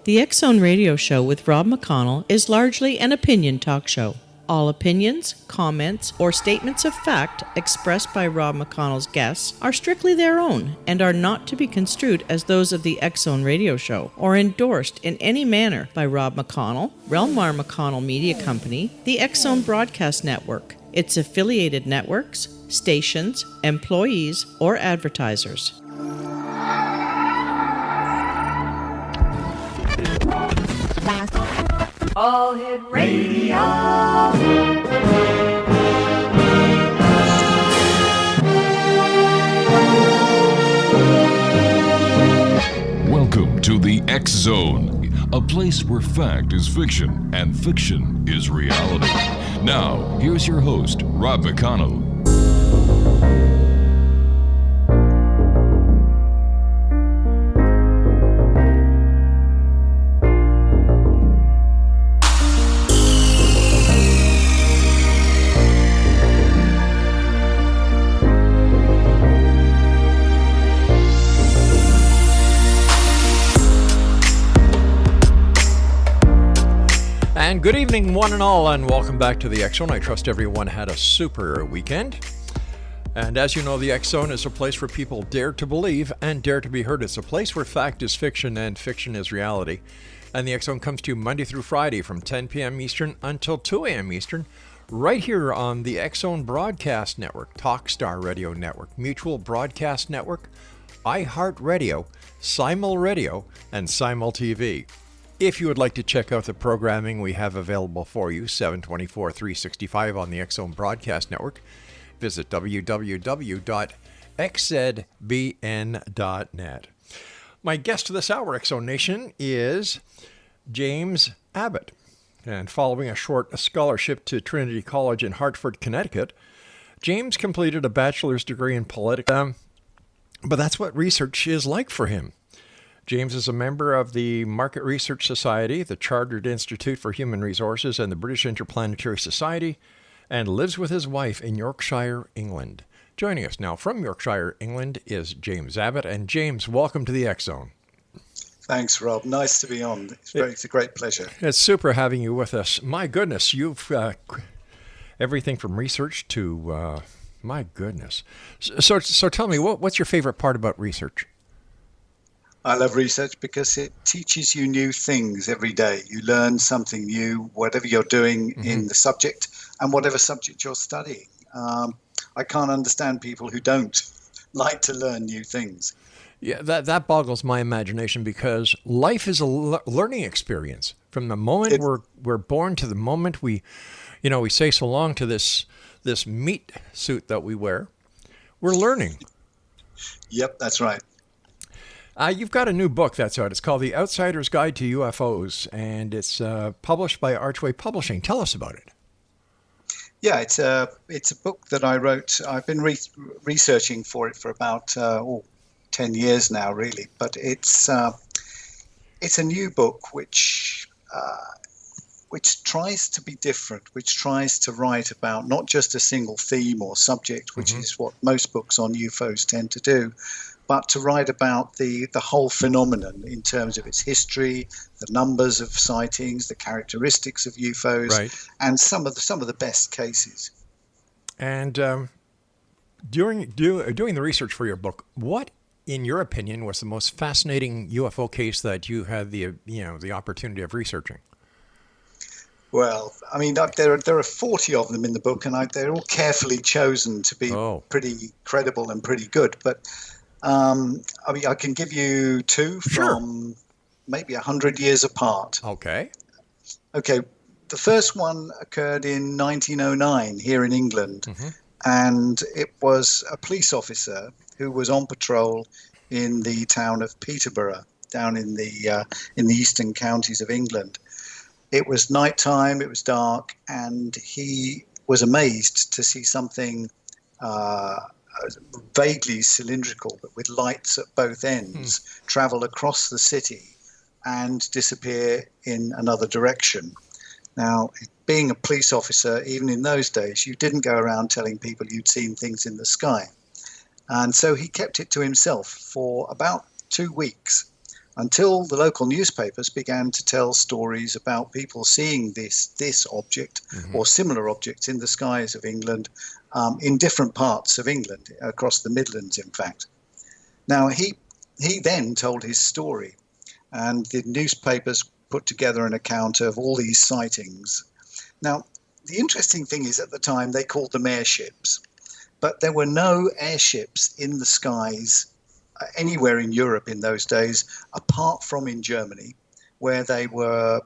The X Zone Radio Show with Rob McConnell is largely an opinion talk show. All opinions, comments, or statements of fact expressed by Rob McConnell's guests are strictly their own and are not to be construed as those of the X Zone Radio Show or endorsed in any manner by Rob McConnell, Relmar McConnell Media Company, the X Zone Broadcast Network, its affiliated networks, stations, employees, or advertisers. All Hit Radio. Welcome to the X Zone, a place where fact is fiction and fiction is reality. Now, here's your host, Rob McConnell. And good evening, one and all, and welcome back to the X Zone. I trust everyone had a super weekend. And as you know, the X Zone is a place where people dare to believe and dare to be heard. It's a place where fact is fiction and fiction is reality. And the X Zone comes to you Monday through Friday from 10 p.m. Eastern until 2 a.m. Eastern, right here on the X Zone Broadcast Network, Talkstar Radio Network, Mutual Broadcast Network, iHeartRadio, Simul Radio, and Simul TV. If you would like to check out the programming we have available for you, 7/24/365 on the X Zone Broadcast Network, visit www.xzbn.net. My guest this hour, X Zone Nation, is James Abbott. And following a short scholarship to Trinity College in Hartford, Connecticut, James completed a bachelor's degree in politics. But that's what research is like for him. James is a member of the Market Research Society, the Chartered Institute for Human Resources, and the British Interplanetary Society, and lives with his wife in Yorkshire, England. Joining us now from Yorkshire, England, is James Abbott. And James, welcome to the X Zone. Thanks, Rob. Nice to be on. It's a great pleasure. It's super having you with us. My goodness, you've everything from research to, my goodness. So tell me, what's your favorite part about research? I love research because it teaches you new things every day. You learn something new, whatever you're doing in the subject and whatever subject you're studying. I can't understand people who don't like to learn new things. Yeah, that boggles my imagination because life is a learning experience. From the moment we're born to the moment we say so long to this meat suit that we wear, we're learning. Yep, that's right. You've got a new book that's out. It's called The Outsider's Guide to UFOs, and it's published by Archway Publishing. Tell us about it. Yeah, it's a book that I wrote. I've been researching for it for about 10 years now, really. But it's a new book which tries to be different, which tries to write about not just a single theme or subject, which is what most books on UFOs tend to do, but to write about the whole phenomenon in terms of its history, the numbers of sightings, the characteristics of UFOs, right, and some of the best cases. And doing the research for your book, what, in your opinion, was the most fascinating UFO case that you had the opportunity of researching? Well, I mean, there are 40 of them in the book, and they're all carefully chosen to be pretty credible and pretty good. But I mean, I can give you two from maybe 100 years apart. Okay. The first one occurred in 1909 here in England, and it was a police officer who was on patrol in the town of Peterborough, down in the eastern counties of England. It was nighttime, it was dark, and he was amazed to see something vaguely cylindrical, but with lights at both ends, travel across the city and disappear in another direction. Now, being a police officer, even in those days, you didn't go around telling people you'd seen things in the sky. And so he kept it to himself for about 2 weeks until the local newspapers began to tell stories about people seeing this object or similar objects in the skies of England, in different parts of England, across the Midlands, in fact. Now, he then told his story, and the newspapers put together an account of all these sightings. Now, the interesting thing is, at the time, they called them airships, but there were no airships in the skies anywhere in Europe in those days, apart from in Germany, where they were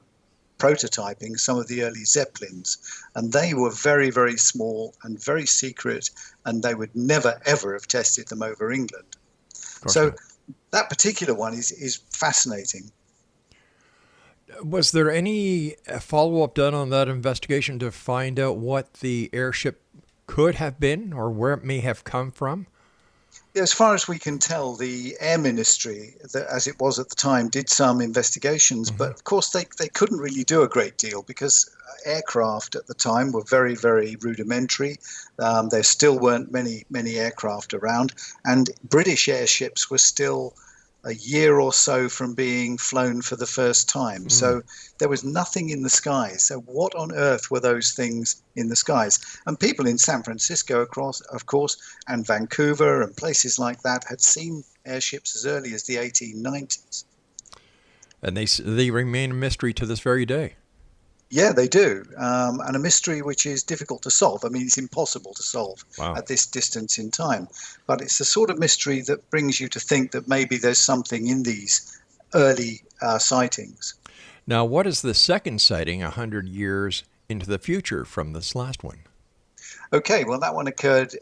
prototyping some of the early Zeppelins. And they were very, very small and very secret, and they would never, ever have tested them over England. So that particular one is fascinating. Was there any follow-up done on that investigation to find out what the airship could have been or where it may have come from? As far as we can tell, the Air Ministry, as it was at the time, did some investigations, but of course they couldn't really do a great deal because aircraft at the time were very, very rudimentary. There still weren't many aircraft around, and British airships were still a year or so from being flown for the first time. So there was nothing in the skies. So what on earth were those things in the skies? And people in San Francisco, of course, and Vancouver and places like that had seen airships as early as the 1890s. And they remain a mystery to this very day. Yeah, they do. And a mystery which is difficult to solve. I mean, it's impossible to solve at this distance in time. But it's the sort of mystery that brings you to think that maybe there's something in these early sightings. Now, what is the second sighting 100 years into the future from this last one? Okay, well, that one occurred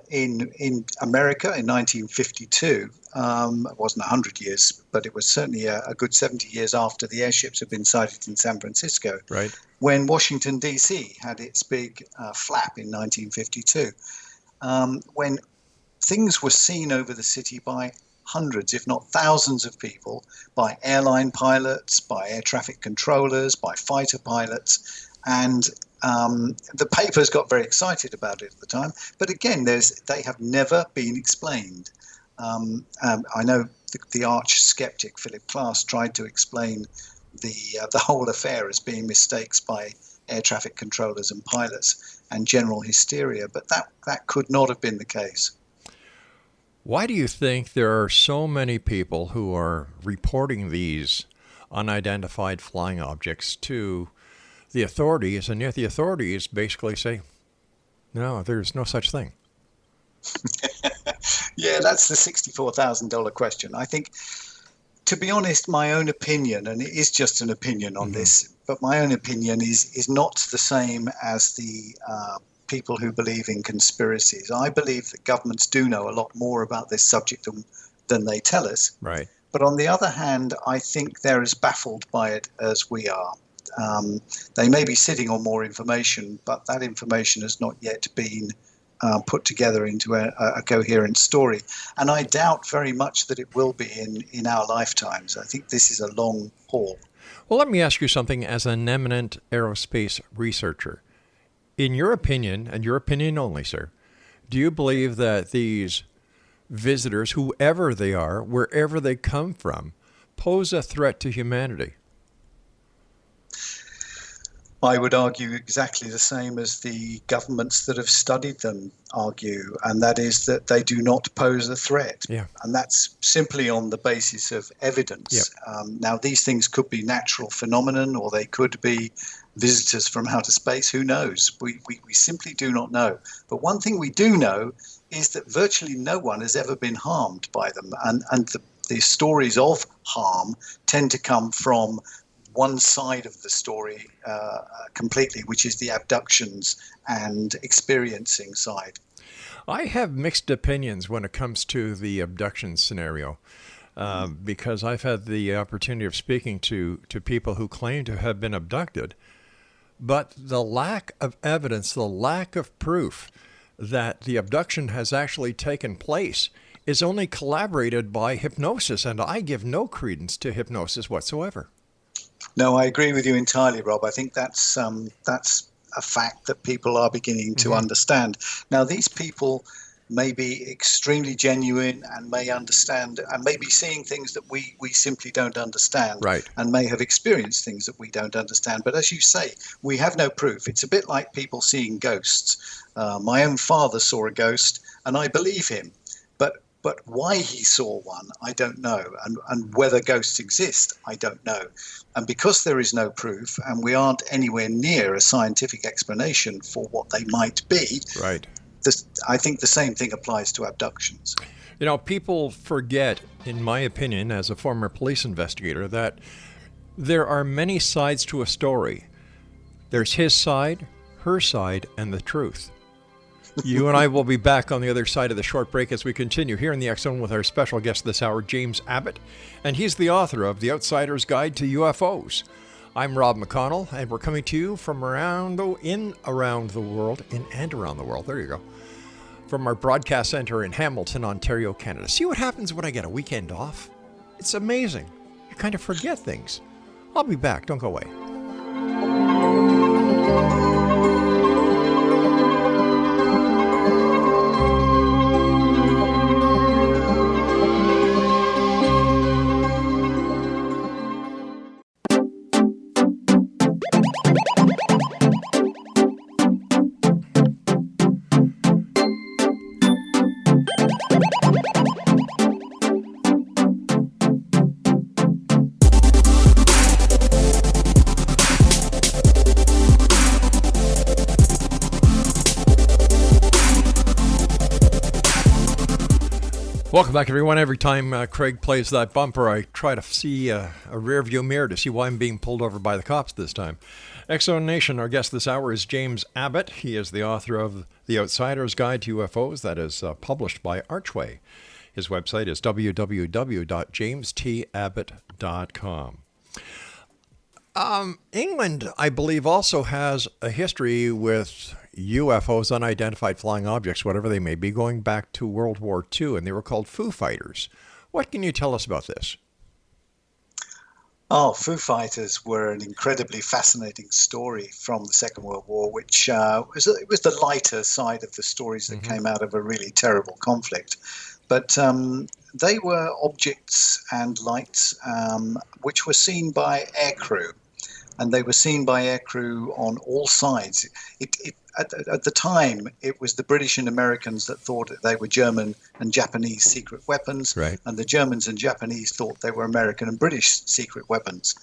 in America in 1952. It wasn't 100 years, but it was certainly a good 70 years after the airships had been sighted in San Francisco. Right. When Washington, D.C. had its big flap in 1952. When things were seen over the city by hundreds, if not thousands of people, by airline pilots, by air traffic controllers, by fighter pilots, and the papers got very excited about it at the time. But again, they have never been explained. I know the arch skeptic Philip Klass tried to explain the whole affair as being mistakes by air traffic controllers and pilots and general hysteria, but that could not have been the case. Why do you think there are so many people who are reporting these unidentified flying objects to the authorities, and yet the authorities basically say, no, there's no such thing? Yeah, that's the $64,000 question. I think, to be honest, my own opinion, and it is just an opinion on this, but my own opinion is not the same as the people who believe in conspiracies. I believe that governments do know a lot more about this subject than they tell us. Right. But on the other hand, I think they're as baffled by it as we are. They may be sitting on more information, but that information has not yet been put together into a coherent story. And I doubt very much that it will be in our lifetimes. I think this is a long haul. Well, let me ask you something as an eminent aerospace researcher. In your opinion, and your opinion only, sir, do you believe that these visitors, whoever they are, wherever they come from, pose a threat to humanity? I would argue exactly the same as the governments that have studied them argue, and that is that they do not pose a threat. Yeah. And that's simply on the basis of evidence. Yep. Now, these things could be natural phenomenon, or they could be visitors from outer space. Who knows? We simply do not know. But one thing we do know is that virtually no one has ever been harmed by them. And the stories of harm tend to come from one side of the story completely, which is the abductions and experiencing side. I have mixed opinions when it comes to the abduction scenario, because I've had the opportunity of speaking to people who claim to have been abducted, but the lack of evidence, the lack of proof that the abduction has actually taken place is only corroborated by hypnosis, and I give no credence to hypnosis whatsoever. No, I agree with you entirely, Rob. I think that's a fact that people are beginning to understand. Now, these people may be extremely genuine and may understand and may be seeing things that we simply don't understand, Right. and may have experienced things that we don't understand. But as you say, we have no proof. It's a bit like people seeing ghosts. My own father saw a ghost, and I believe him. But why he saw one, I don't know. And whether ghosts exist, I don't know. And because there is no proof, and we aren't anywhere near a scientific explanation for what they might be, Right. I think the same thing applies to abductions. You know, people forget, in my opinion, as a former police investigator, that there are many sides to a story. There's his side, her side, and the truth. You and I will be back on the other side of the short break as we continue here in the X Zone with our special guest this hour, James Abbott, and he's the author of The Outsider's Guide to UFOs. I'm Rob McConnell, and we're coming to you from around the world, there you go, from our broadcast center in Hamilton, Ontario, Canada. See what happens when I get a weekend off? It's amazing. You kind of forget things. I'll be back. Don't go away. Welcome back, everyone. Every time Craig plays that bumper, I try to see a rear view mirror to see why I'm being pulled over by the cops this time. X Zone Nation, our guest this hour is James Abbott. He is the author of The Outsider's Guide to UFOs that is published by Archway. His website is www.jamestAbbott.com. England, I believe, also has a history with UFOs, unidentified flying objects, whatever they may be, going back to World War II, and they were called Foo Fighters. What can you tell us about this? Oh, Foo Fighters were an incredibly fascinating story from the Second World War, which was the lighter side of the stories that came out of a really terrible conflict. But they were objects and lights which were seen by aircrew, and they were seen by aircrew on all sides. At the time, it was the British and Americans that thought that they were German and Japanese secret weapons, right, and the Germans and Japanese thought they were American and British secret weapons.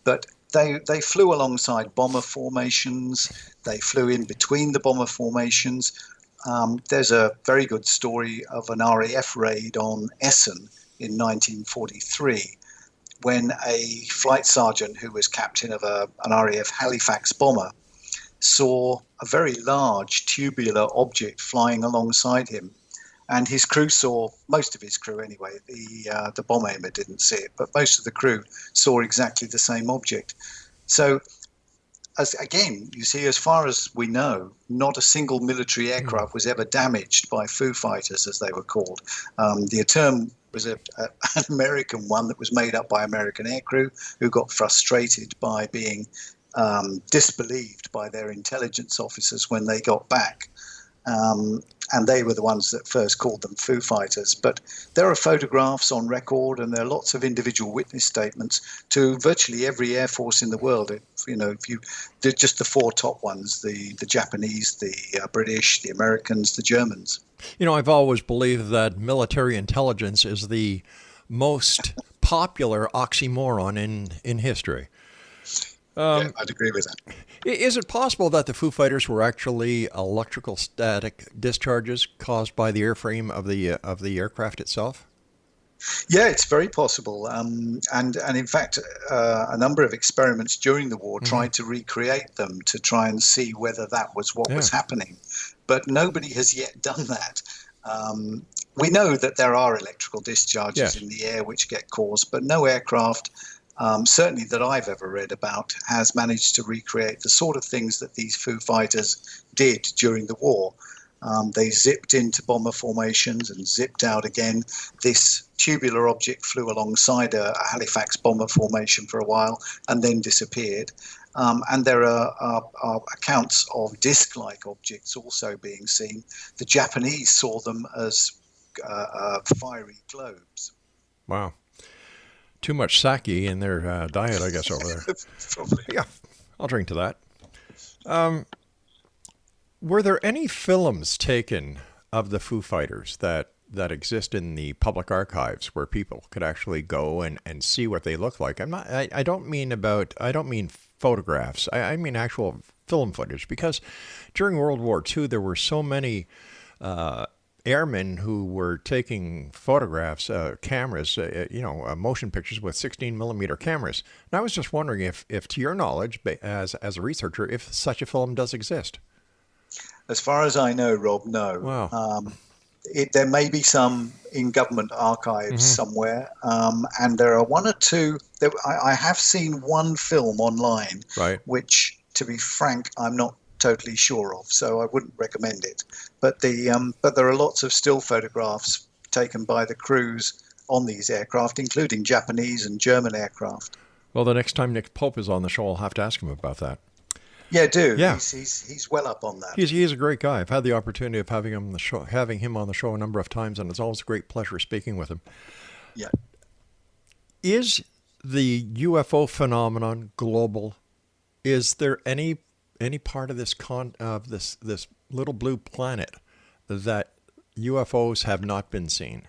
But they flew alongside bomber formations. They flew in between the bomber formations. There's a very good story of an RAF raid on Essen in 1943, when a flight sergeant who was captain of an RAF Halifax bomber saw a very large tubular object flying alongside him. And his crew saw, most of his crew anyway, the bomb aimer didn't see it, but most of the crew saw exactly the same object. So, again, you see, as far as we know, not a single military aircraft was ever damaged by Foo Fighters, as they were called. The term was an American one that was made up by American aircrew who got frustrated by being disbelieved by their intelligence officers when they got back. And they were the ones that first called them Foo Fighters. But there are photographs on record, and there are lots of individual witness statements to virtually every air force in the world. If you did just the four top ones, the Japanese, the British, the Americans, the Germans. You know, I've always believed that military intelligence is the most popular oxymoron in history. Yeah, I'd agree with that. Is it possible that the Foo Fighters were actually electrical static discharges caused by the airframe of the aircraft itself? Yeah, it's very possible. And in fact, a number of experiments during the war tried to recreate them to try and see whether that was what was happening. But nobody has yet done that. We know that there are electrical discharges in the air which get caused, but no aircraft, certainly that I've ever read about, has managed to recreate the sort of things that these Foo Fighters did during the war. They zipped into bomber formations and zipped out again. This tubular object flew alongside a Halifax bomber formation for a while and then disappeared. And there are accounts of disc-like objects also being seen. The Japanese saw them as fiery globes. Wow. Too much sake in their diet, I guess, over there. Probably. Yeah, I'll drink to that. Were there any films taken of the Foo Fighters that exist in the public archives where people could actually go and see what they look like? I don't mean photographs. I mean actual film footage, because during World War II there were so many airmen who were taking photographs, cameras, motion pictures with 16 millimeter cameras. And I was just wondering if to your knowledge, as a researcher, if such a film does exist. As far as I know, Rob, no. Wow. There may be some in government archives somewhere, and there are one or two. I have seen one film online, right, which, to be frank, I'm not totally sure of, so I wouldn't recommend it. But there are lots of still photographs taken by the crews on these aircraft, including Japanese and German aircraft. Well, the next time Nick Pope is on the show, I'll have to ask him about that. Yeah, do. Yeah. He's well up on that. He's a great guy. I've had the opportunity of having him on the show a number of times, and it's always a great pleasure speaking with him. Yeah. Is the UFO phenomenon global? Is there any part of this this little blue planet that UFOs have not been seen?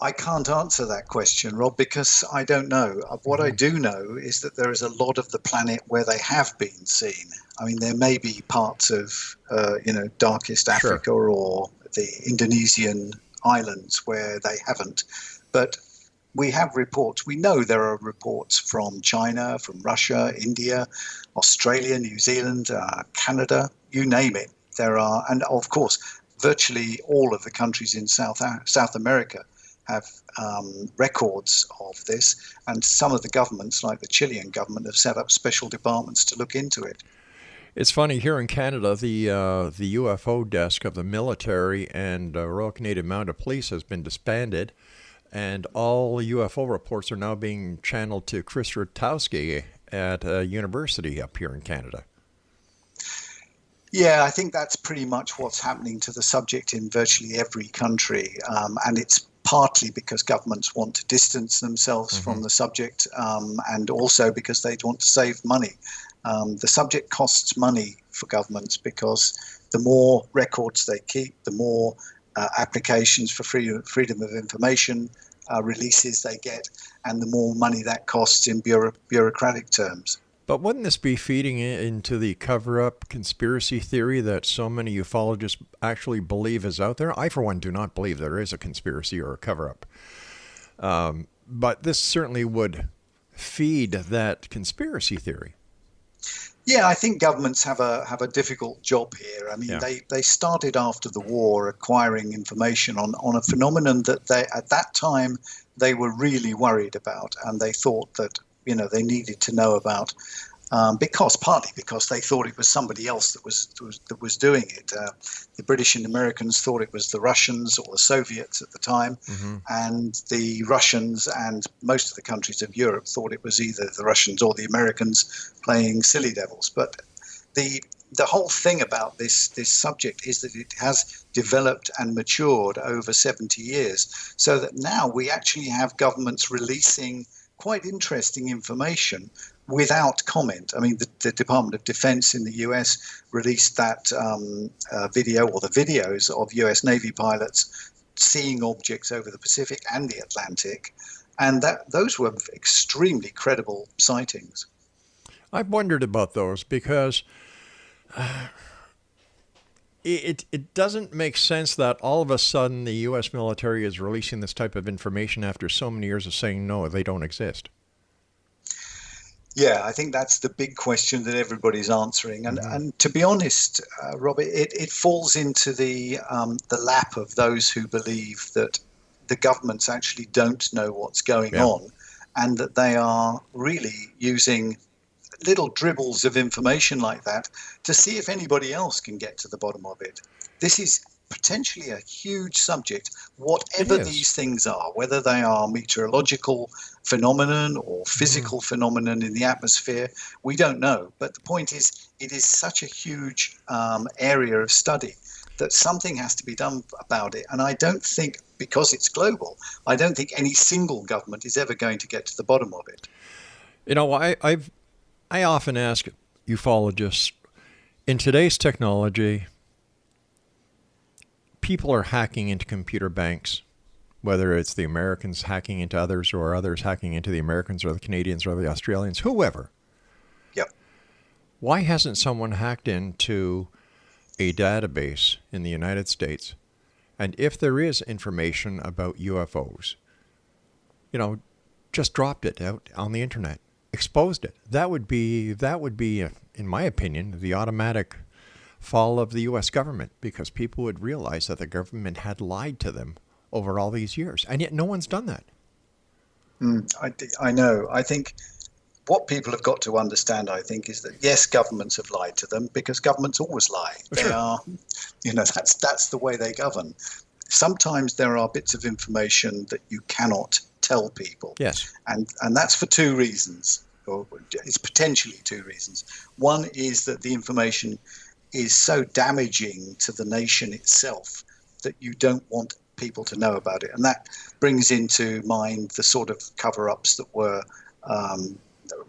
I can't answer that question, Rob, because I don't know. What I do know is that there is a lot of the planet where they have been seen. I mean, there may be parts of, darkest Africa or the Indonesian islands where they haven't. But we have reports. We know there are reports from China, from Russia, India, Australia, New Zealand, Canada, you name it. There are, and of course, virtually all of the countries in South America have records of this, and some of the governments, like the Chilean government, have set up special departments to look into it. It's funny, here in Canada, the UFO desk of the military and Royal Canadian Mounted Police has been disbanded, and all UFO reports are now being channeled to Chris Rutowski at a university up here in Canada. Yeah, I think that's pretty much what's happening to the subject in virtually every country, and it's partly because governments want to distance themselves from the subject, and also because they want to save money. The subject costs money for governments because the more records they keep, the more applications for freedom of information releases they get, and the more money that costs in bureaucratic terms. But wouldn't this be feeding into the cover-up conspiracy theory that so many ufologists actually believe is out there? I, for one, do not believe there is a conspiracy or a cover-up. But this certainly would feed that conspiracy theory. Yeah, I think governments have a difficult job here. I mean, they started after the war acquiring information on a phenomenon that they, at that time, they were really worried about, and they thought that they needed to know about, partly because they thought it was somebody else that was doing it. The British and Americans thought it was the Russians or the Soviets at the time, and the Russians and most of the countries of Europe thought it was either the Russians or the Americans playing silly devils. But the whole thing about this subject is that it has developed and matured over 70 years, so that now we actually have governments releasing quite interesting information without comment. I mean, the Department of Defense in the US released that video, or the videos of US Navy pilots seeing objects over the Pacific and the Atlantic, and those were extremely credible sightings. I've wondered about those because it doesn't make sense that all of a sudden the U.S. military is releasing this type of information after so many years of saying, no, they don't exist. Yeah, I think that's the big question that everybody's answering. And to be honest, Robert, it falls into the lap of those who believe that the governments actually don't know what's going on, and that they are really using little dribbles of information like that to see if anybody else can get to the bottom of it. This is potentially a huge subject, whatever these things are, whether they are meteorological phenomenon or physical phenomenon in the atmosphere, we don't know. But the point is, it is such a huge area of study that something has to be done about it. And I don't think, because it's global, I don't think any single government is ever going to get to the bottom of it. You know, I often ask ufologists, in today's technology, people are hacking into computer banks, whether it's the Americans hacking into others or others hacking into the Americans or the Canadians or the Australians, whoever. Yep. Why hasn't someone hacked into a database in the United States? And if there is information about UFOs, you know, just dropped it out on the internet, exposed it. That would be, in my opinion, the automatic fall of the U.S. government, because people would realize that the government had lied to them over all these years. And yet no one's done that. I know. I think what people have got to understand, I think, is that, yes, governments have lied to them, because governments always lie. They are, that's the way they govern. Sometimes there are bits of information that you cannot tell people. Yes. And that's for two reasons, or it's potentially two reasons. One is that the information is so damaging to the nation itself that you don't want people to know about it. And that brings into mind the sort of cover-ups that were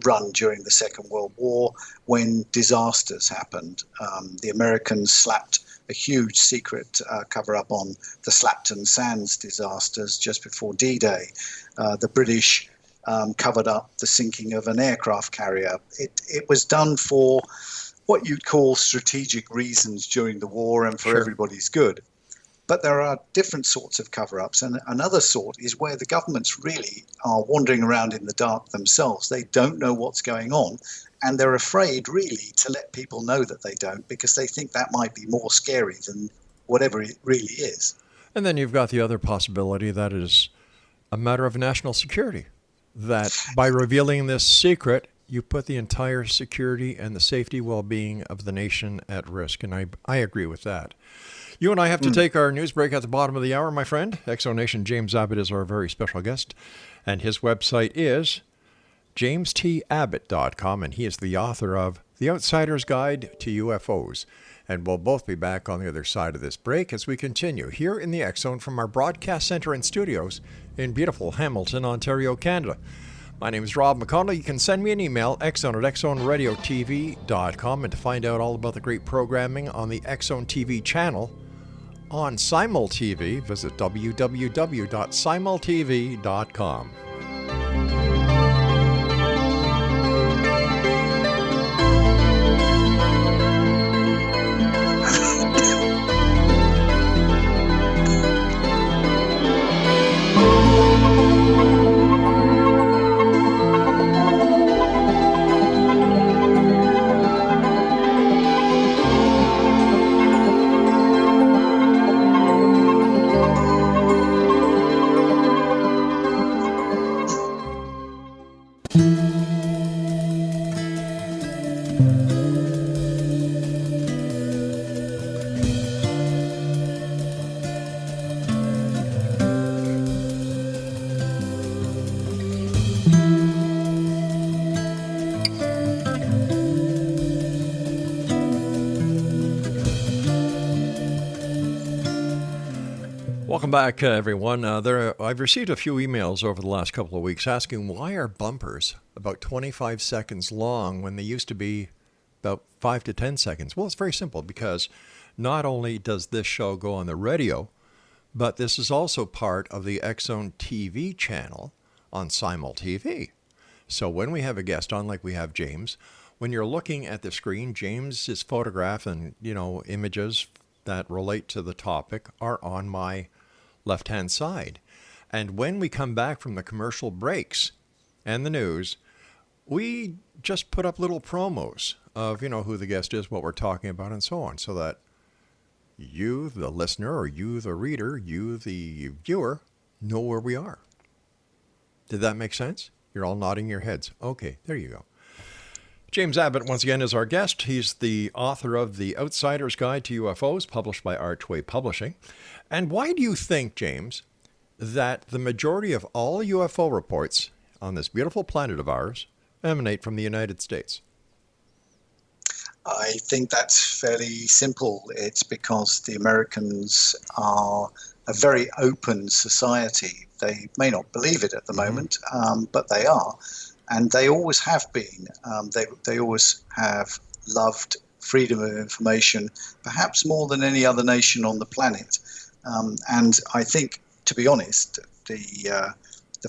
run during the Second World War when disasters happened. The Americans slapped a huge secret cover-up on the Slapton Sands disasters just before D-Day. The British covered up the sinking of an aircraft carrier. It was done for what you'd call strategic reasons during the war and for everybody's good. But there are different sorts of cover-ups, and another sort is where the governments really are wandering around in the dark themselves. They don't know what's going on, and they're afraid really to let people know that they don't, because they think that might be more scary than whatever it really is. And then you've got the other possibility that it is a matter of national security, that by revealing this secret, you put the entire security and the safety well-being of the nation at risk. And I agree with that. You and I have to take our news break at the bottom of the hour, my friend. Exonation James Abbott is our very special guest, and his website is jamestabbott.com, and he is the author of The Outsider's Guide to UFOs. And we'll both be back on the other side of this break as we continue here in the X Zone from our broadcast center and studios in beautiful Hamilton, Ontario, Canada. My name is Rob McConnell. You can send me an email, xzone@xzoneradiotv.com, and to find out all about the great programming on the X Zone TV channel on Simul TV, visit www.simultv.com. Welcome back, everyone. I've received a few emails over the last couple of weeks asking why are bumpers about 25 seconds long when they used to be about 5 to 10 seconds. Well, it's very simple, because not only does this show go on the radio, but this is also part of the X Zone TV channel on Simul TV. So when we have a guest on, like we have James, when you're looking at the screen, James's photograph and, images that relate to the topic are on my left-hand side. And when we come back from the commercial breaks and the news, we just put up little promos of, who the guest is, what we're talking about, and so on, so that you, the listener, or you, the reader, you, the viewer, know where we are. Did that make sense? You're all nodding your heads. Okay, there you go. James Abbott, once again, is our guest. He's the author of The Outsider's Guide to UFOs, published by Archway Publishing. And why do you think, James, that the majority of all UFO reports on this beautiful planet of ours emanate from the United States? I think that's fairly simple. It's because the Americans are a very open society. They may not believe it at the moment, but they are. And they always have been. They always have loved freedom of information, perhaps more than any other nation on the planet. And I think, to be honest, the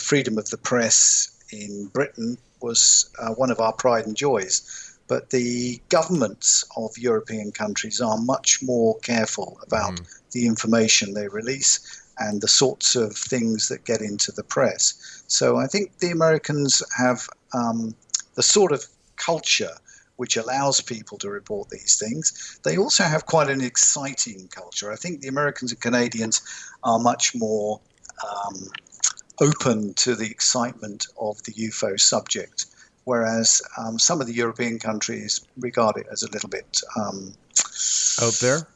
freedom of the press in Britain was one of our pride and joys. But the governments of European countries are much more careful about the information they release and the sorts of things that get into the press. So I think the Americans have the sort of culture which allows people to report these things. They also have quite an exciting culture. I think the Americans and Canadians are much more open to the excitement of the UFO subject, whereas some of the European countries regard it as a little bit... out there?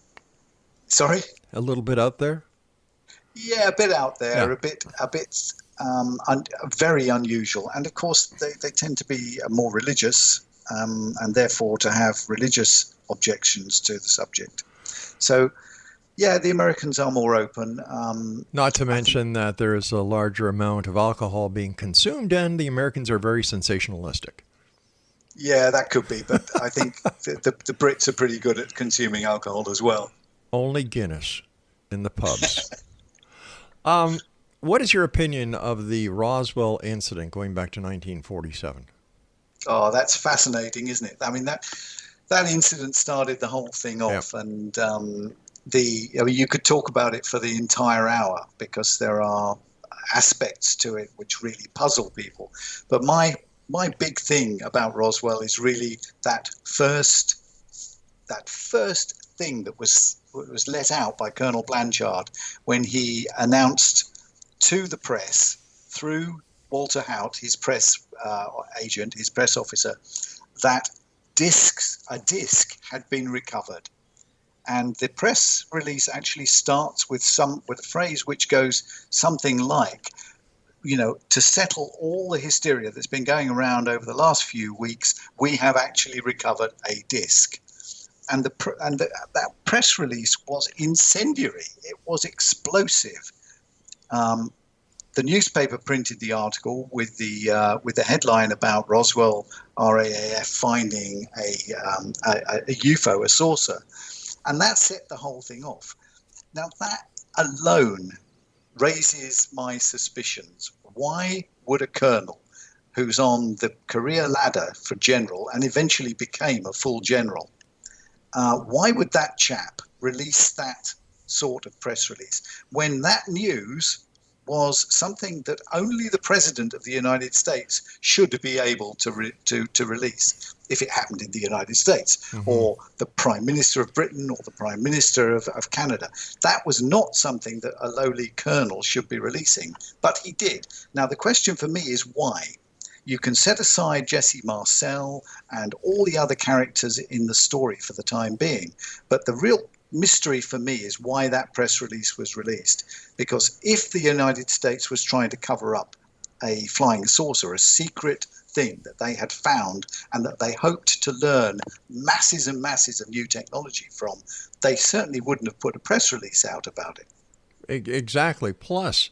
Sorry? A little bit out there? Yeah, a bit out there, Yeah. a bit very unusual. And of course, they tend to be more religious, and therefore to have religious objections to the subject. So, yeah, the Americans are more open. Not to mention that there is a larger amount of alcohol being consumed, and the Americans are very sensationalistic. Yeah, that could be, but I think the Brits are pretty good at consuming alcohol as well. Only Guinness in the pubs. What is your opinion of the Roswell incident going back to 1947? Oh, that's fascinating, isn't it? I mean, that incident started the whole thing off, and you could talk about it for the entire hour because there are aspects to it which really puzzle people. But my big thing about Roswell is really that first thing that was let out by Colonel Blanchard when he announced to the press through Walter Haut, his press agent, his press officer, that a disc had been recovered. And the press release actually starts with a phrase which goes something like, to settle all the hysteria that's been going around over the last few weeks, we have actually recovered a disc. And that press release was incendiary. It was explosive. The newspaper printed the article with the headline about Roswell RAAF finding a UFO, a saucer, and that set the whole thing off. Now that alone raises my suspicions. Why would a colonel who's on the career ladder for general and eventually became a full general, why would that chap release that sort of press release when that news was something that only the President of the United States should be able to release if it happened in the United States, or the Prime Minister of Britain or the Prime Minister of Canada? That was not something that a lowly colonel should be releasing, but he did. Now, the question for me is why? You can set aside Jesse Marcel and all the other characters in the story for the time being, but the real mystery for me is why that press release was released. Because if the United States was trying to cover up a flying saucer, a secret thing that they had found and that they hoped to learn masses and masses of new technology from, they certainly wouldn't have put a press release out about it. Exactly. Plus,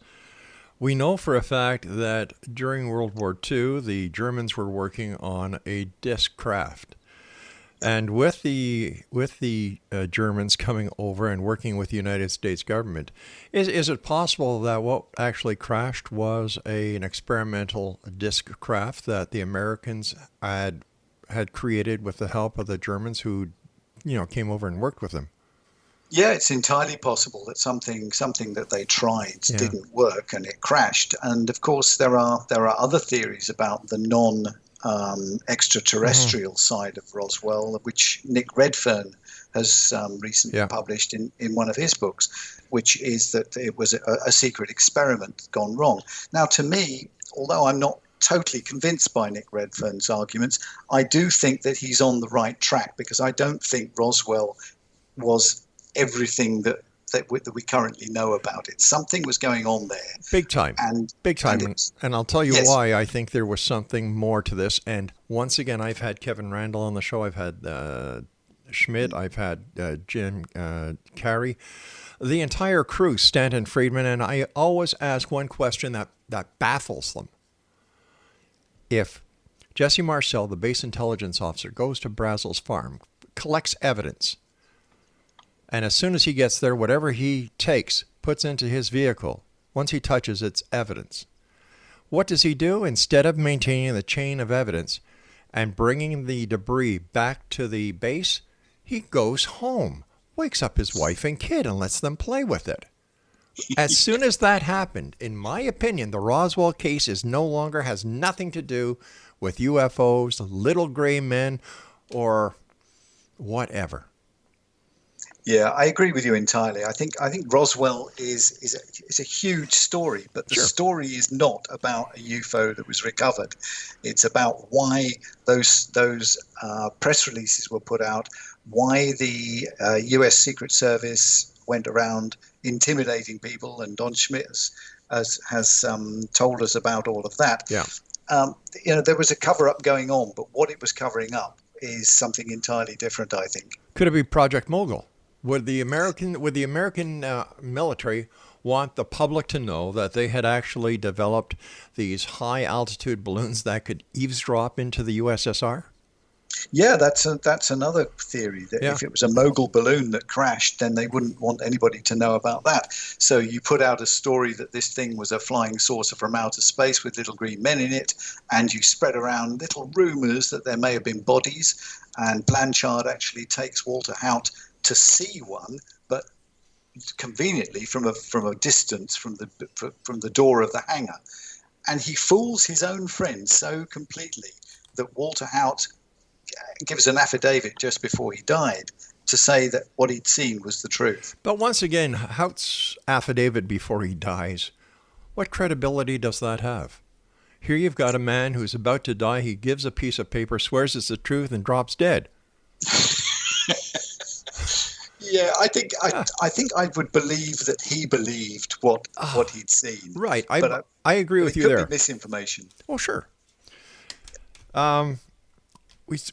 we know for a fact that during World War II, the Germans were working on a disc craft. And with the Germans coming over and working with the United States government, is it possible that what actually crashed was an experimental disc craft that the Americans had created with the help of the Germans who, came over and worked with them? Yeah, it's entirely possible that something that they tried didn't work and it crashed. And of course, there are other theories about the extraterrestrial side of Roswell, which Nick Redfern has recently published in one of his books, which is that it was a secret experiment gone wrong. Now, to me, although I'm not totally convinced by Nick Redfern's arguments. I do think that he's on the right track, because I don't think Roswell was everything that we currently know about it. Something was going on there. Big time. Big time. And I'll tell you yes. why I think there was something more to this. And once again, I've had Kevin Randall on the show. I've had Schmidt. I've had Jim Carey. The entire crew, Stanton Friedman. And I always ask one question that baffles them. If Jesse Marcel, the base intelligence officer, goes to Brazel's farm, collects evidence, and as soon as he gets there, whatever he takes, puts into his vehicle, once he touches, it's evidence. What does he do? Instead of maintaining the chain of evidence and bringing the debris back to the base, he goes home, wakes up his wife and kid and lets them play with it. As soon as that happened, in my opinion, the Roswell case has nothing to do with UFOs, little gray men, or whatever. Yeah, I agree with you entirely. I think Roswell is a huge story, but the story is not about a UFO that was recovered. It's about why those press releases were put out, why the U.S. Secret Service went around intimidating people, and Don Schmidt has told us about all of that. Yeah. There was a cover-up going on, but what it was covering up is something entirely different, I think. Could it be Project Mogul? Would the American military want the public to know that they had actually developed these high-altitude balloons that could eavesdrop into the USSR? Yeah, that's another theory, that if it was a Mogul balloon that crashed, then they wouldn't want anybody to know about that. So you put out a story that this thing was a flying saucer from outer space with little green men in it, and you spread around little rumors that there may have been bodies, and Blanchard actually takes Walter Haut to see one, but conveniently from a distance from the door of the hangar. And he fools his own friends so completely that Walter Haut gives an affidavit just before he died to say that what he'd seen was the truth. But once again, Haut's affidavit before he dies, what credibility does that have? Here you've got a man who's about to die. He gives a piece of paper, swears it's the truth, and drops dead. Yeah, I think I would believe that he believed what he'd seen. Right, I agree with you there. It could be misinformation. Oh, sure.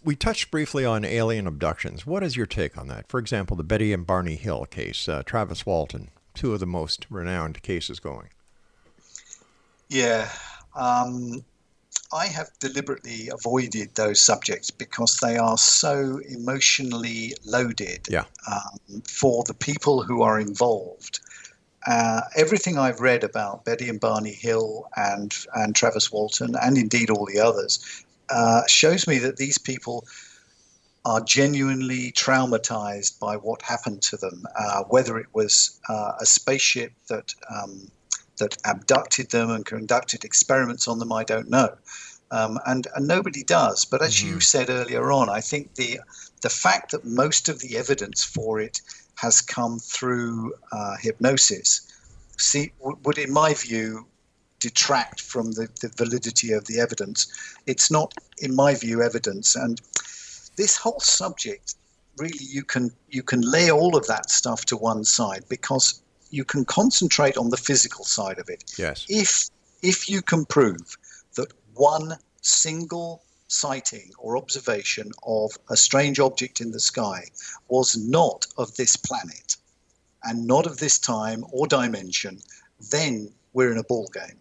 We touched briefly on alien abductions. What is your take on that? For example, the Betty and Barney Hill case, Travis Walton, two of the most renowned cases going. Yeah. I have deliberately avoided those subjects because they are so emotionally loaded for the people who are involved. Everything I've read about Betty and Barney Hill and Travis Walton, and indeed all the others, shows me that these people are genuinely traumatized by what happened to them, whether it was a spaceship that abducted them and conducted experiments on them, I don't know. And nobody does. But as you said earlier on, I think the fact that most of the evidence for it has come through hypnosis would, in my view, detract from the validity of the evidence. It's not, in my view, evidence. And this whole subject, really, you can lay all of that stuff to one side, because you can concentrate on the physical side of it. Yes. If you can prove that one single sighting or observation of a strange object in the sky was not of this planet and not of this time or dimension, then we're in a ball game.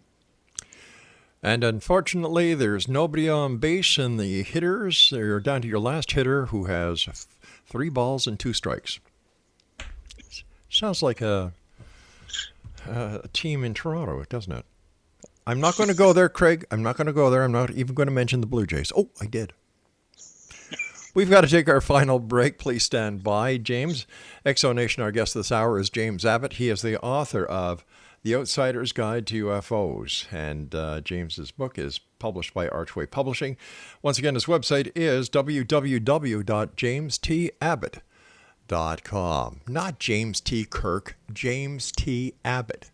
And unfortunately, there's nobody on base, and the hitters, you're down to your last hitter, who has 3 balls and 2 strikes. Sounds like a team in Toronto, doesn't it? I'm not going to go there, Craig. I'm not going to go there. I'm not even going to mention the Blue Jays. Oh, I did. We've got to take our final break. Please stand by. James, Exonation, our guest this hour is James Abbott. He is the author of The Outsider's Guide to UFOs, and James's book is published by Archway Publishing. Once again, his website is www.jamestabbott.com. Not James T. Kirk, James T. Abbott.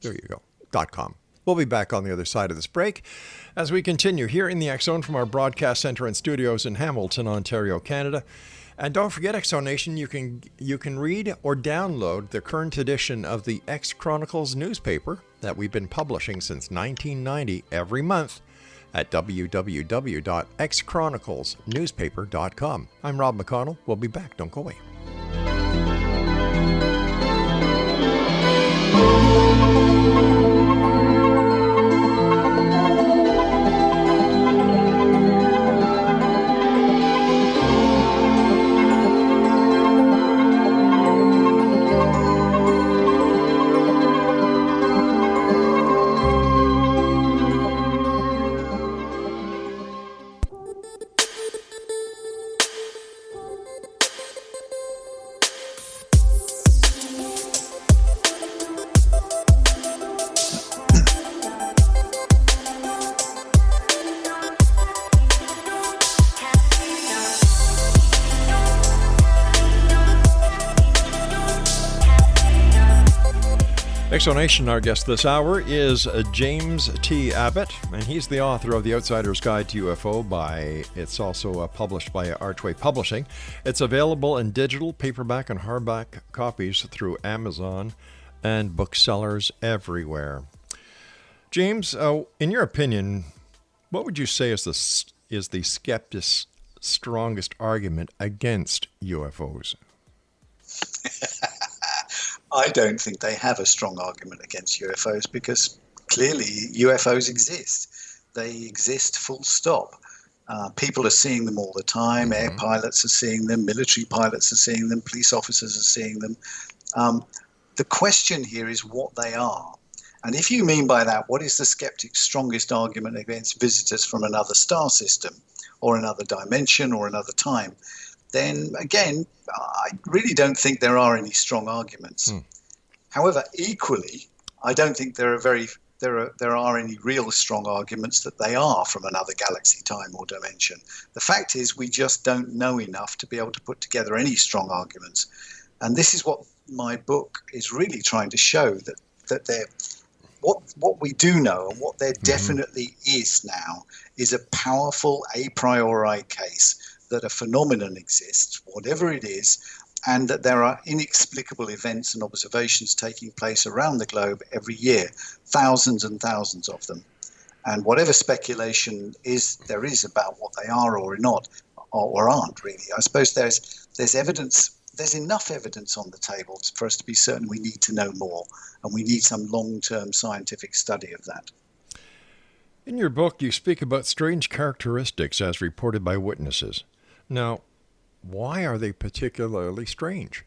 There you go. .com. We'll be back on the other side of this break as we continue here in the X Zone from our broadcast center and studios in Hamilton, Ontario, Canada. And don't forget, X Zone Nation, you can read or download the current edition of the X Chronicles newspaper that we've been publishing since 1990 every month at www.xchroniclesnewspaper.com. I'm Rob McConnell. We'll be back. Don't go away. Exonation, our guest this hour is James T. Abbott, and he's the author of The Outsider's Guide to UFO. It's also published by Archway Publishing. It's available in digital, paperback, and hardback copies through Amazon and booksellers everywhere. James, in your opinion, what would you say is the skeptic's strongest argument against UFOs? I don't think they have a strong argument against UFOs because clearly UFOs exist. They exist full stop. People are seeing them all the time. Air pilots are seeing them. Military pilots are seeing them. Police officers are seeing them. The question here is what they are. And if you mean by that, what is the skeptic's strongest argument against visitors from another star system or another dimension or another time? Then again, I really don't think there are any strong arguments. However, equally, I don't think there are any real strong arguments that they are from another galaxy, time, or dimension. The fact is, we just don't know enough to be able to put together any strong arguments. And this is what my book is really trying to show, that they're what we do know and what there definitely is now is a powerful a priori case that a phenomenon exists, whatever it is, and that there are inexplicable events and observations taking place around the globe every year, thousands and thousands of them. And whatever speculation there is about what they are or not, or aren't really, I suppose there's evidence. There's enough evidence on the table for us to be certain we need to know more, and we need some long-term scientific study of that. In your book, you speak about strange characteristics as reported by witnesses. Now, why are they particularly strange?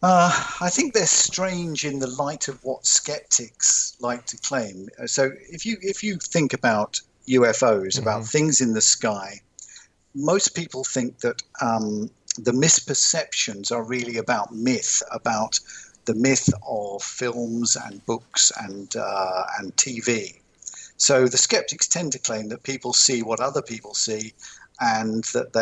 I think they're strange in the light of what skeptics like to claim. So if you think about UFOs, about things in the sky, most people think that the misperceptions are really about myth, about the myth of films and books and TV. So the skeptics tend to claim that people see what other people see, and that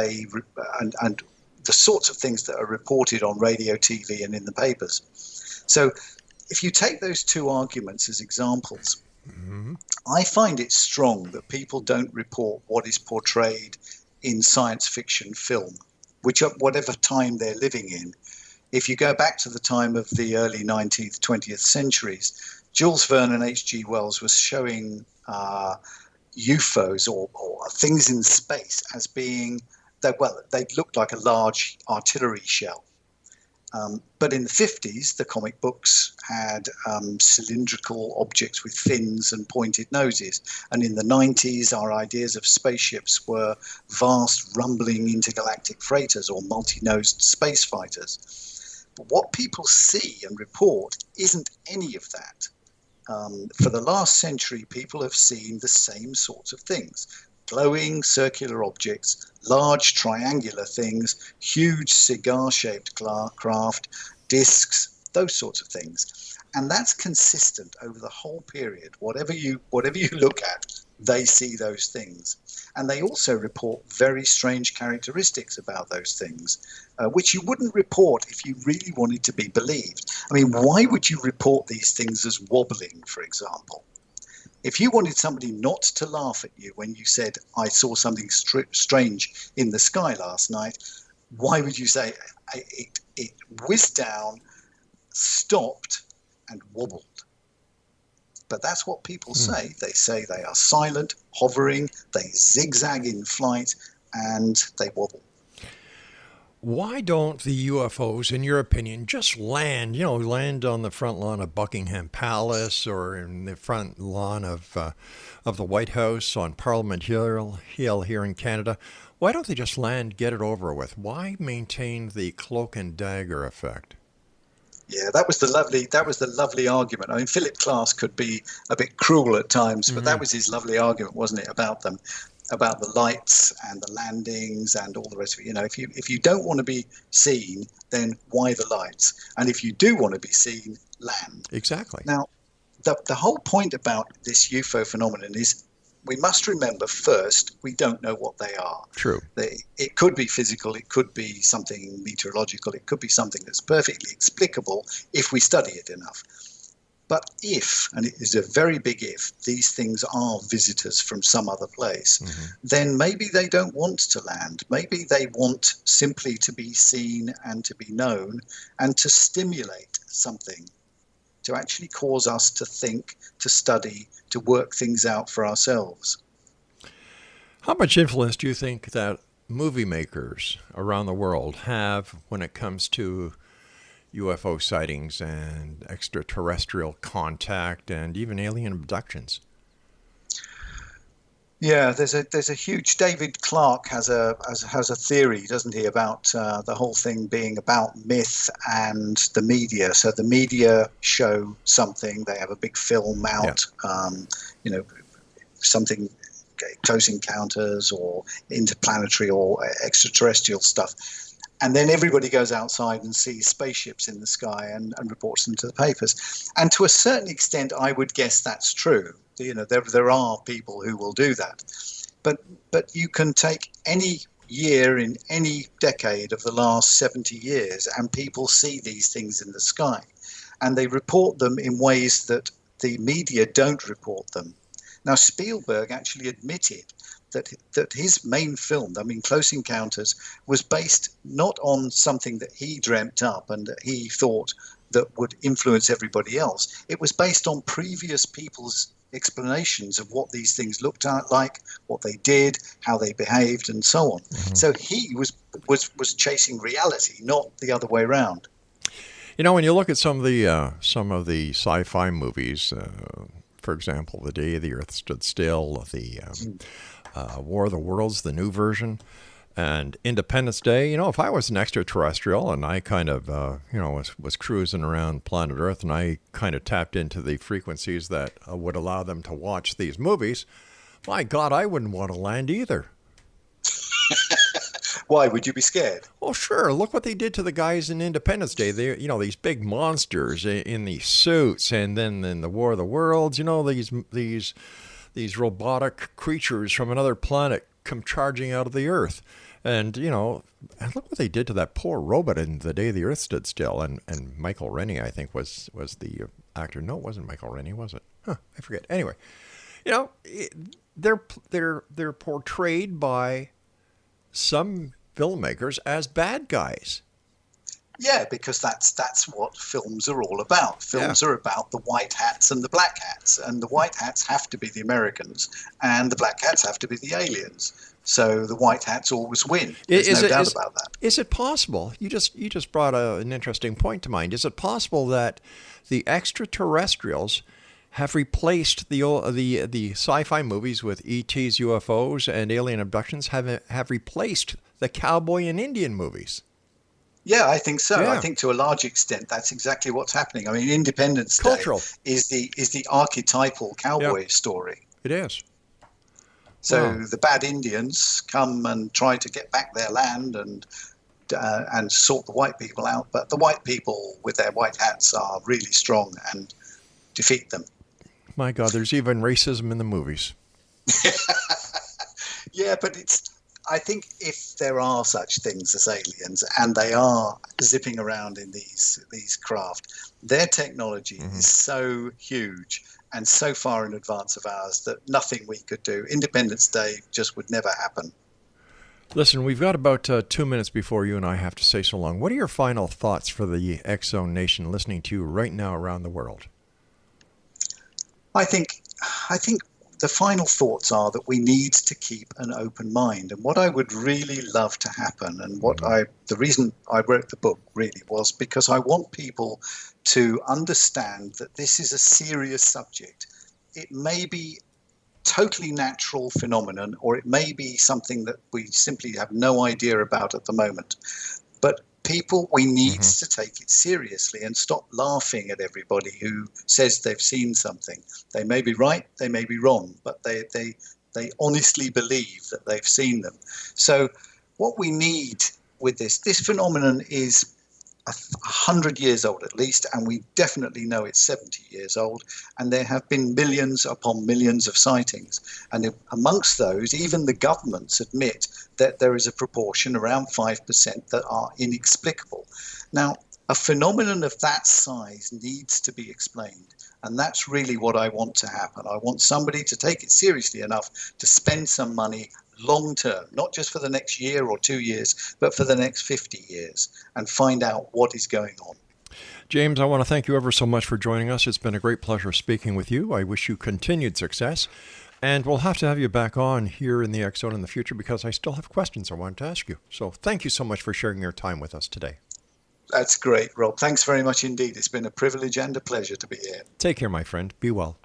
and the sorts of things that are reported on radio, TV, and in the papers. So if you take those two arguments as examples, I find it strong that people don't report what is portrayed in science fiction film, whatever time they're living in. If you go back to the time of the early 19th, 20th centuries, Jules Verne and H.G. Wells was showing UFOs or things in space as being, they looked like a large artillery shell. But in the 50s, the comic books had cylindrical objects with fins and pointed noses. And in the 90s, our ideas of spaceships were vast, rumbling intergalactic freighters or multi-nosed space fighters. But what people see and report isn't any of that. For the last century, people have seen the same sorts of things: glowing circular objects, large triangular things, huge cigar-shaped craft, discs, those sorts of things. And that's consistent over the whole period. Whatever you look at, they see those things. And they also report very strange characteristics about those things, which you wouldn't report if you really wanted to be believed. I mean, why would you report these things as wobbling, for example? If you wanted somebody not to laugh at you when you said, I saw something strange in the sky last night, why would you say it whizzed down, stopped, and wobbled? But that's what people say. They say they are silent, hovering, they zigzag in flight, and they wobble. Why don't the UFOs, in your opinion, just land on the front lawn of Buckingham Palace or in the front lawn of the White House on Parliament Hill here in Canada? Why don't they just land, get it over with? Why maintain the cloak and dagger effect? Yeah, that was the lovely argument. I mean, Philip Glass could be a bit cruel at times, but that was his lovely argument, wasn't it, about them, about the lights and the landings and all the rest of it. You know, if you don't want to be seen, then why the lights? And if you do want to be seen, land. Exactly. Now, the whole point about this UFO phenomenon is we must remember first, we don't know what they are. True. It could be physical, it could be something meteorological, it could be something that's perfectly explicable if we study it enough. But if, and it is a very big if, these things are visitors from some other place, then maybe they don't want to land. Maybe they want simply to be seen and to be known and to stimulate something, to actually cause us to think, to study, to work things out for ourselves. How much influence do you think that movie makers around the world have when it comes to UFO sightings and extraterrestrial contact and even alien abductions? Yeah, there's a huge. David Clarke has a theory, doesn't he, about the whole thing being about myth and the media. So the media show something, they have a big film out, something, close encounters or interplanetary or extraterrestrial stuff, and then everybody goes outside and sees spaceships in the sky and reports them to the papers. And to a certain extent, I would guess that's true. You know, there are people who will do that, but you can take any year in any decade of the last 70 years and people see these things in the sky and they report them in ways that the media don't report them. Now, Spielberg actually admitted that his main film, I mean, Close Encounters, was based not on something that he dreamt up and that he thought that would influence everybody else. It was based on previous people's explanations of what these things looked like, what they did, how they behaved, and so on. So he was chasing reality, not the other way around. You know, when you look at some of the sci-fi movies, for example, The Day the Earth Stood Still, the War of the Worlds, the new version, and Independence Day, you know, if I was an extraterrestrial and I kind of, was cruising around planet Earth and I kind of tapped into the frequencies that would allow them to watch these movies, my God, I wouldn't want to land either. Why would you be scared? Well, sure. Look what they did to the guys in Independence Day. They, these big monsters in these suits, and then in the War of the Worlds, these robotic creatures from another planet come charging out of the Earth. And, look what they did to that poor robot in The Day the Earth Stood Still. And Michael Rennie, I think, was the actor. No, it wasn't Michael Rennie, was it? I forget. Anyway, they're portrayed by some filmmakers as bad guys. Yeah, because that's what films are all about. Films are about the white hats and the black hats, and the white hats have to be the Americans, and the black hats have to be the aliens. So the white hats always win. There's no doubt about that. Is it possible? You just brought an interesting point to mind. Is it possible that the extraterrestrials have replaced the sci-fi movies with ETs, UFOs, and alien abductions? Have replaced the cowboy and Indian movies? Yeah, I think so. Yeah. I think to a large extent that's exactly what's happening. I mean, Independence Day is the archetypal cowboy story. It is. So the bad Indians come and try to get back their land and sort the white people out, but the white people with their white hats are really strong and defeat them. My God, there's even racism in the movies. Yeah, but I think if there are such things as aliens and they are zipping around in these craft, their technology is so huge and so far in advance of ours that nothing we could do, Independence Day just would never happen. Listen, we've got about 2 minutes before you and I have to say so long. What are your final thoughts for the X-Zone Nation listening to you right now around the world? I think the final thoughts are that we need to keep an open mind. And what I would really love to happen, and the reason I wrote the book really was because I want people to understand that this is a serious subject. It may be totally natural phenomenon, or it may be something that we simply have no idea about at the moment. But people, we need to take it seriously and stop laughing at everybody who says they've seen something. They may be right, they may be wrong, but they honestly believe that they've seen them. So what we need with this phenomenon is 100 years old at least, and we definitely know it's 70 years old, and there have been millions upon millions of sightings. And amongst those, even the governments admit that there is a proportion, around 5%, that are inexplicable. Now, a phenomenon of that size needs to be explained, and that's really what I want to happen. I want somebody to take it seriously enough to spend some money long term, not just for the next year or 2 years, but for the next 50 years, and find out what is going on. James, I want to thank you ever so much for joining us. It's been a great pleasure speaking with you. I wish you continued success, and we'll have to have you back on here in the X-Zone in the future because I still have questions I want to ask you. So thank you so much for sharing your time with us today. That's great, Rob. Thanks very much indeed. It's been a privilege and a pleasure to be here. Take care, my friend. Be well.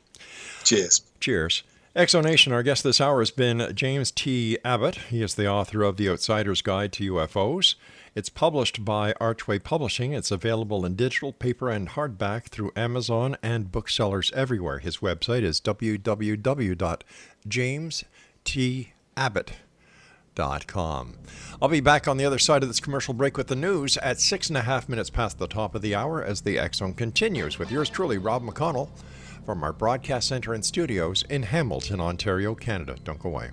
Cheers. Cheers. Exonation, our guest this hour has been James T. Abbott. He is the author of The Outsider's Guide to UFOs. It's published by Archway Publishing. It's available in digital, paper, and hardback through Amazon and booksellers everywhere. His website is www.jamestabbott.com. I'll be back on the other side of this commercial break with the news at 6.5 minutes past the top of the hour as the X-Zone continues with yours truly, Rob McConnell, from our broadcast center and studios in Hamilton, Ontario, Canada. Don't go away.